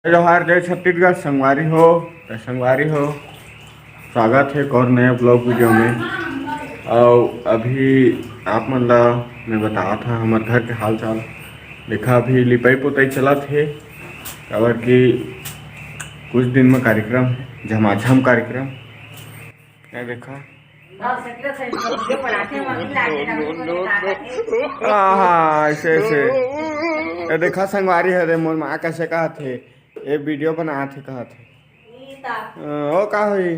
जोहार जय छत्तीसगढ़ संगवारी हो स्वागत है एक और नए ब्लॉग वीडियो में। और अभी आप मन ला मैं बताया था हमारे घर के हाल चाल। देखा अभी लिपाई पोताई चला थे और कि कुछ दिन में कार्यक्रम है झमाझम कार्यक्रम। क्या देखा हाँ ऐसे ऐसे देखा संगवारी है रे मोर माँ कैसे कहा थे ये वीडियो बना थे कहा थे ओ का हुई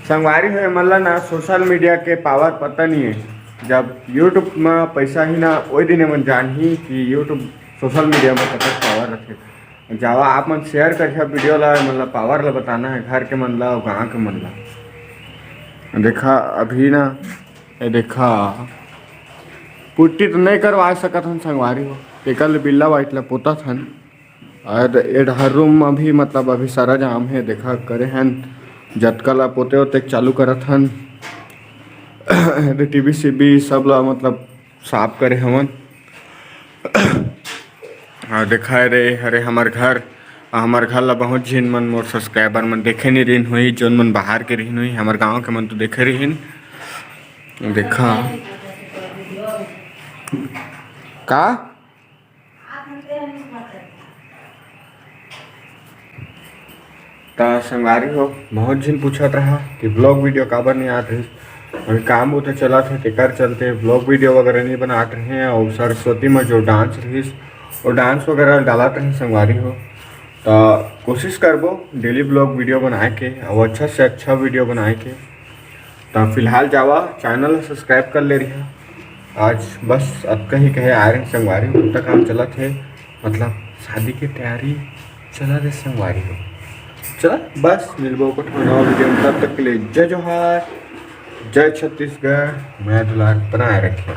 संगवारी है मतलब ना सोशल मीडिया के पावर पता नहीं है। जब यूट्यूब में पैसा ही ना वही दिन मन जान ही कि यूट्यूब सोशल मीडिया में कतक पावर रखे। जावा आप मन शेयर कर वीडियो ला मतलब पावर ला बताना है घर के मन ला और गाँव के मन ला। देखा अभी ना ये देखा पुट्टी तो नहीं करवा सकत हन संगवारी हो टेकल बिल्ला वाइट ला पोता थन। और ये हर रूम में भी मतलब अभी सारा जाम है देखा करे हैं जतका ला पोते होते चालू करत हन टीवी सीबी सब ला मतलब साफ करे हमन। हाँ देखा रे अरे हमार घर ला बहुत झिन मन मोर सब्सक्राइबर मन देखे नहीं रहीन हुई जोन मन बाहर के रहीन हुई हमार गांव के मन तो देखे रहीन। देखा का संगवारी हो बहुत झिन पूछत रहा कि ब्लॉग वीडियो काबर नहीं आत रही। अभी काम वो तो चला थे तेकर चलते ब्लॉग वीडियो वगैरह नहीं बनाते हैं। और सरस्वती में जो डांस रही और डांस वगैरह डालते रहे संगवारी हो तो कोशिश करबो डेली ब्लॉग वीडियो बनाए के और अच्छा से अच्छा वीडियो बनाए के। तो फिलहाल जावा चैनल सब्सक्राइब कर ले रही। आज बस अब कहीं कहे आ रहे संगवारी हो तक काम चला थे मतलब शादी की तैयारी चला रहे संगवारी हो। चला बस मिलबो को नवा वीडियो में तब तक के लिए जय जोहार जय छत्तीसगढ़ मैं दुलार बनाए रखे।